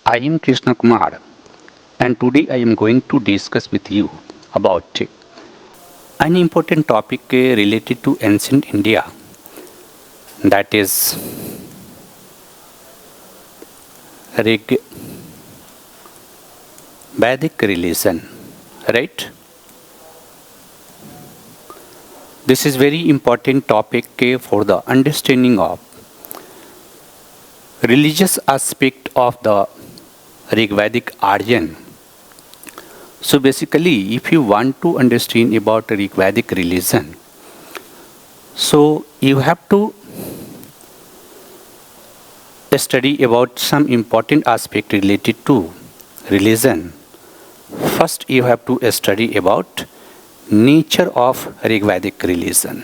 I am Krishna Kumar, and today I am going to discuss with you about an important topic related to ancient India, that is Rig Vedic religion, right? This is very important topic for the understanding of religious aspect of the Rig Vedic Aryan. So basically, if you want to understand about Rig Vedic religion, so you have to study about some important aspect related to religion. First, you have to study about nature of Rigvedic religion,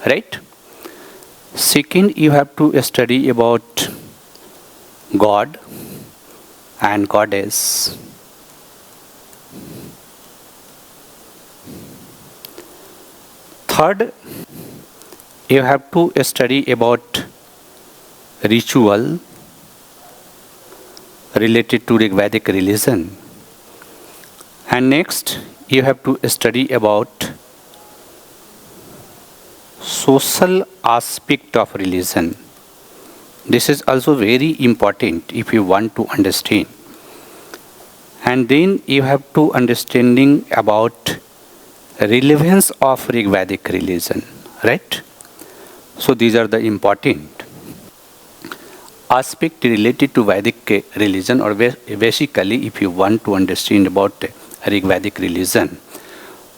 right? Second, you have to study about God and Goddess. Third, you have to study about ritual related to Rigvedic religion. And next, you have to study about social aspect of religion. This is also very important if you want to understand. And then you have to understanding about relevance of Rigvedic religion, right? So these are the important aspect related to Vedic religion, or basically if you want to understand about Rigvedic religion.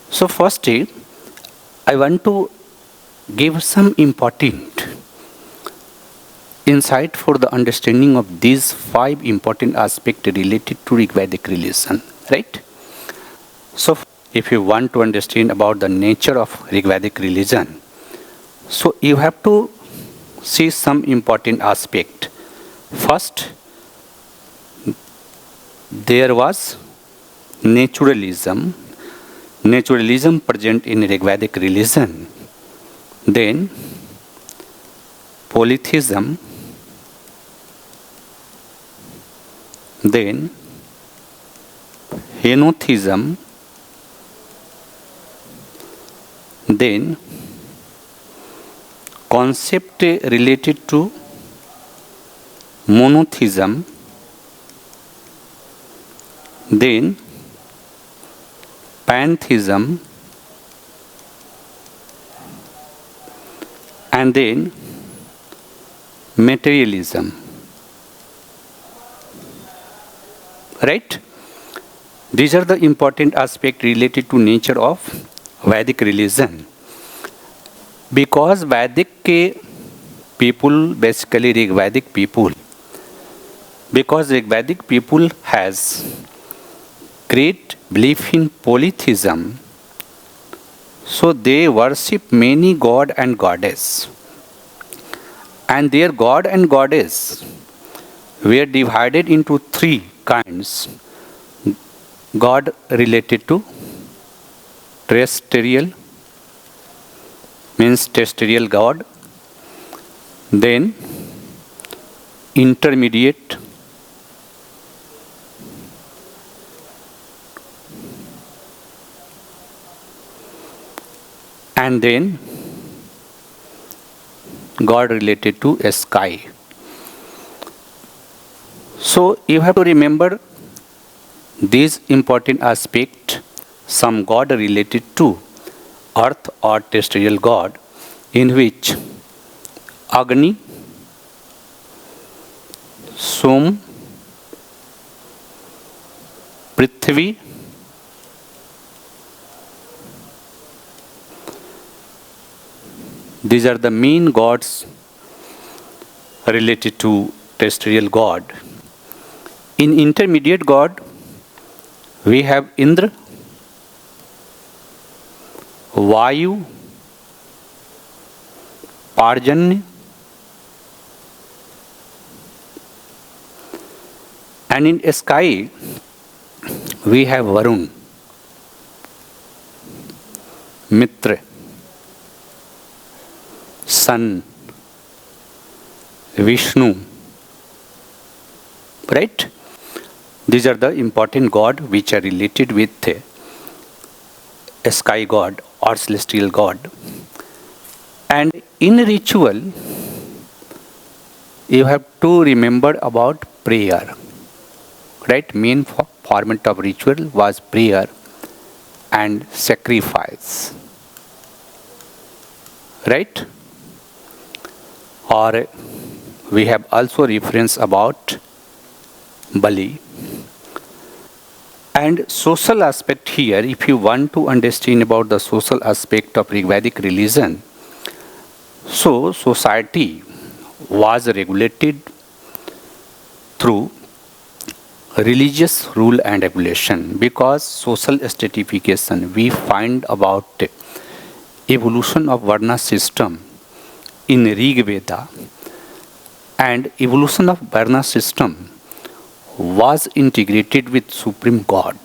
So first, I want to give some important insight for the understanding of these 5 important aspects related to Rigvedic religion, right? So if you want to understand about the nature of Rigvedic religion, so you have to see some important aspect. First, there was naturalism present in Rigvedic religion. Then polytheism, then henotheism, then concept related to monotheism, then pantheism, and then materialism. Right? These are the important aspects related to nature of Vedic religion. Because Vedic people, basically Rigvedic people, because Rigvedic people has great belief in polytheism, so they worship many god and goddess. And their god and goddess were divided into 3 kinds. God related to terrestrial, means terrestrial god, then intermediate, and then God related to a sky. So you have to remember these important aspects. Some God related to earth or terrestrial god, in which Agni, Som, Prithvi, these are the main gods related to terrestrial god. In intermediate god, we have Indra, Vayu, Parjanya, and in sky, we have Varun, Mitra, Sun, Vishnu, right? These are the important gods which are related with a sky god or celestial god. And in ritual, you have to remember about prayer. Right? Main format of ritual was prayer and sacrifice. Right? Or we have also reference about Bali. And social aspect here, if you want to understand about the social aspect of Rigvedic religion, so society was regulated through religious rule and regulation, because social stratification we find about evolution of Varna system in Rig Veda, and evolution of Varna system was integrated with Supreme God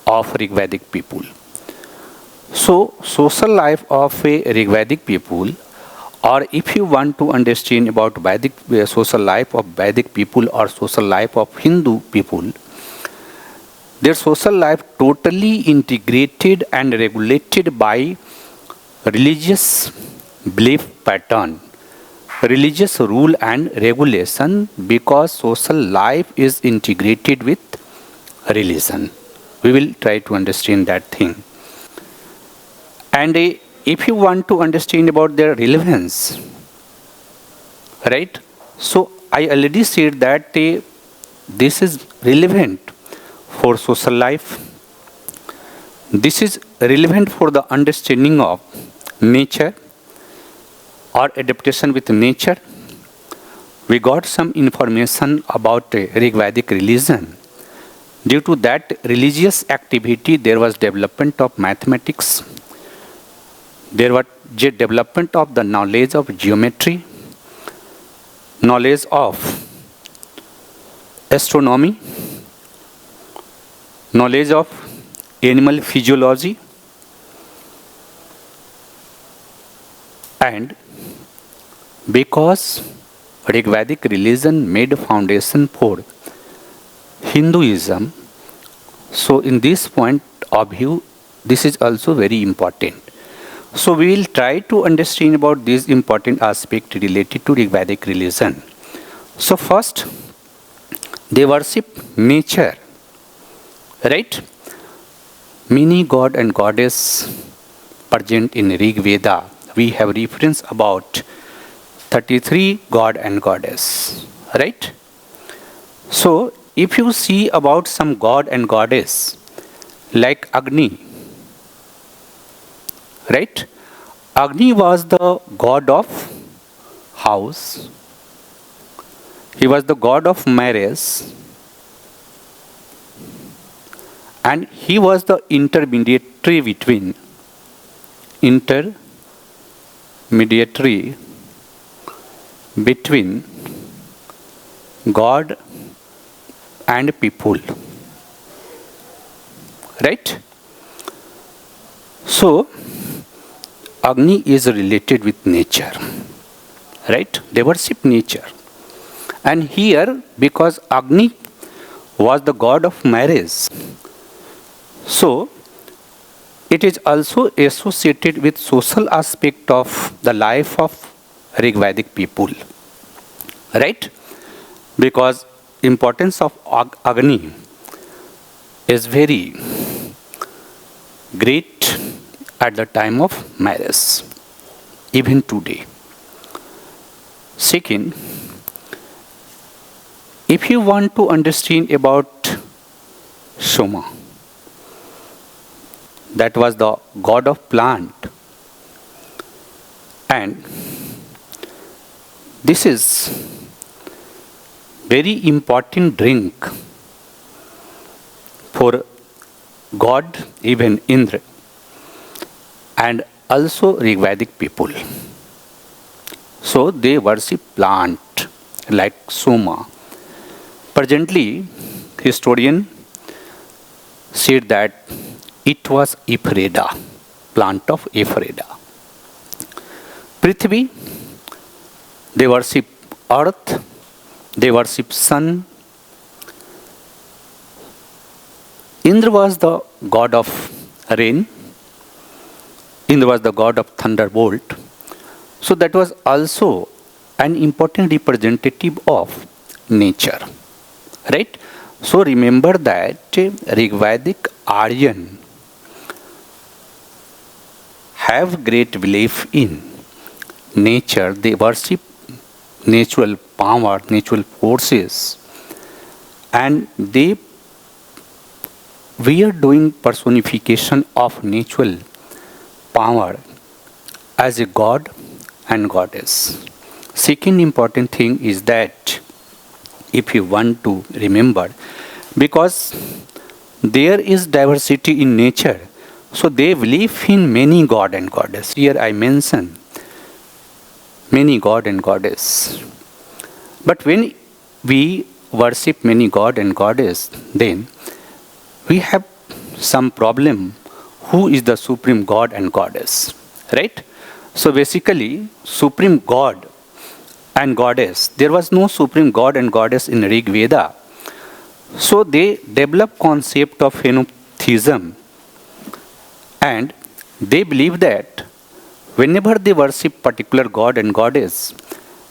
of Rigvedic people. So, social life of a Rigvedic people, or if you want to understand about Vedic social life of Vedic people or social life of Hindu people, their social life totally integrated and regulated by religious belief pattern, religious rule and regulation, because social life is integrated with religion. We will try to understand that thing. And if you want to understand about their relevance, right? So I already said that this is relevant for social life. This is relevant for the understanding of nature or adaptation with nature. We got some information about Rigvedic religion. Due to that religious activity, there was development of mathematics. There was development of the knowledge of geometry, knowledge of astronomy, knowledge of animal physiology, and because Rigvedic religion made foundation for Hinduism, so in this point of view, this is also very important. So we will try to understand about this important aspect related to Rigvedic religion. So first, they worship nature, right? Many god and goddess present in Rig Veda. We have reference about 33 god and goddess, right? So if you see about some god and goddess like Agni, right? Agni was the god of house. He was the god of marriage. And he was the intermediary between God and people. Right? So, Agni is related with nature. Right? They worship nature. And here, because Agni was the god of marriage, so it is also associated with social aspect of the life of Rigvedic people. Right? Because importance of Agni is very great at the time of marriage, even today. Second, if you want to understand about Soma, that was the god of plant, and this is very important drink for God, even Indra, and also Rigvedic people. So they worship plant like Soma. Presently, historian said that it was Ephrata, plant of Ephrata. Prithvi, they worship earth, they worship sun, Indra was the god of rain. Indra was the god of thunderbolt. So that was also an important representative of nature. Right? So remember that Rigvedic Aryan have great belief in nature. They worship natural power, natural forces, and we are doing personification of natural power as a god and goddess. Second important thing is that if you want to remember, because there is diversity in nature, so they believe in many god and goddess. Here I mention many god and goddess. But when we worship many god and goddess, then we have some problem. Who is the supreme god and goddess? Right? So basically, supreme god and goddess, there was no supreme god and goddess in Rig Veda. So they developed concept of henotheism, and they believe that whenever they worship particular god and goddess,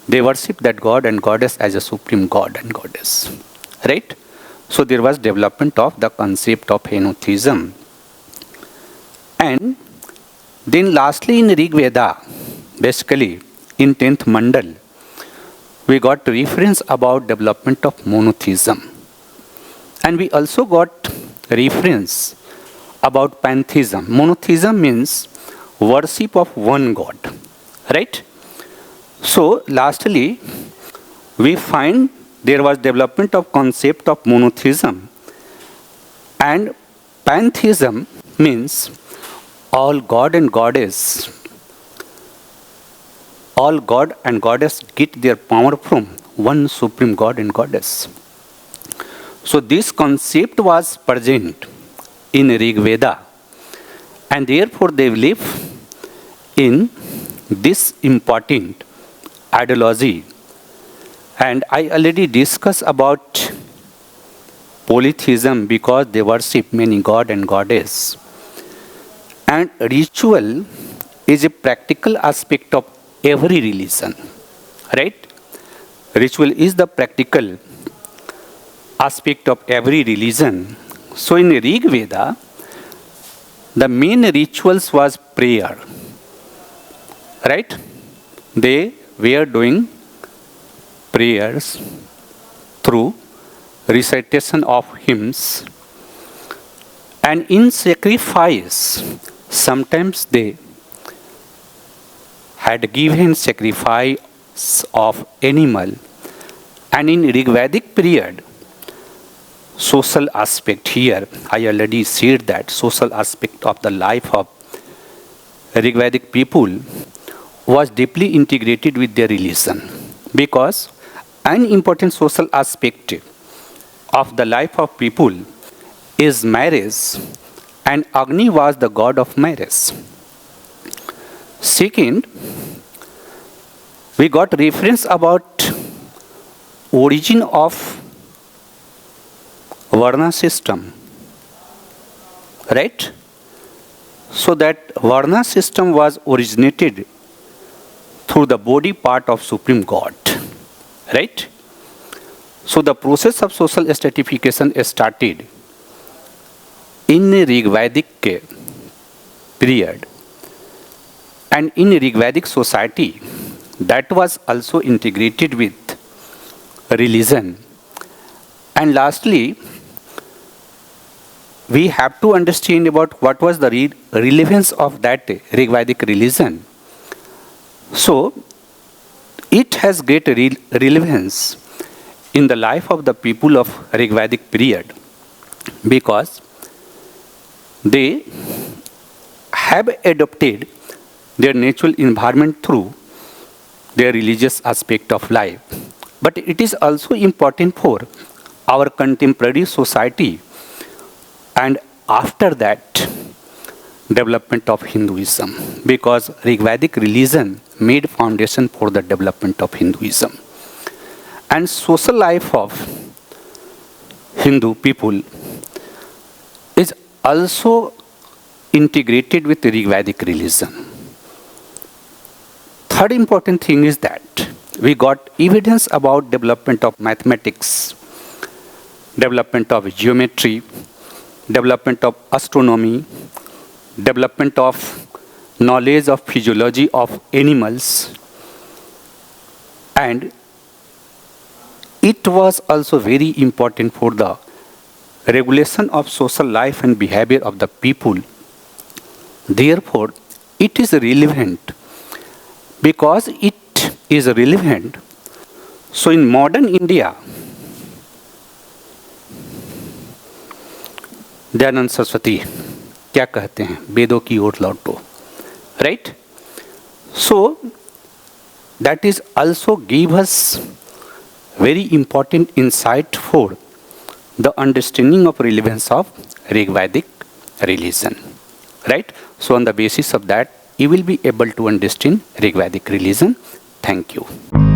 they worship that god and goddess as a supreme god and goddess. Right? So there was development of the concept of henotheism. And then lastly in Rig Veda, basically in 10th Mandal, we got reference about development of monotheism. And we also got reference about pantheism. Monotheism means worship of one god. Right? So lastly, we find there was development of concept of monotheism, and pantheism means all god and goddess get their power from one supreme god and goddess. So this concept was present in Rig Veda, and therefore they believe in this important ideology. And I already discussed about polytheism because they worship many god and goddess. And ritual is a practical aspect of every religion. Right? Ritual is the practical aspect of every religion. So in Rig Veda, the main rituals was prayer. Right? They were doing prayers through recitation of hymns, and in sacrifice sometimes they had given sacrifice of animal. And in Rigvedic period, social aspect, here I already said that social aspect of the life of Rigvedic people was deeply integrated with their religion, because an important social aspect of the life of people is marriage, and Agni was the god of marriage. Second, we got reference about origin of Varna system. Right? So that Varna system was originated through the body part of Supreme God. Right? So the process of social stratification started in Rigvedic period, and in Rigvedic society that was also integrated with religion. And lastly, we have to understand about what was the relevance of that Rigvedic religion. So it has great relevance in the life of the people of Rigvedic period, because they have adopted their natural environment through their religious aspect of life. But it is also important for our contemporary society, and after that development of Hinduism, because Rigvedic religion made foundation for the development of Hinduism. And social life of Hindu people also integrated with Rigvedic religion. Third important thing is that we got evidence about development of mathematics, development of geometry, development of astronomy, development of knowledge of physiology of animals, and it was also very important for the regulation of social life and behavior of the people. Therefore, it is relevant. Because it is relevant, so in modern India, Dayanand Saraswati क्या कहते हैं, वेदों की ओर लौटो, right? So that is also give us very important insight for the understanding of relevance of Rigvedic religion, right? So on the basis of that, you will be able to understand Rigvedic religion. Thank you.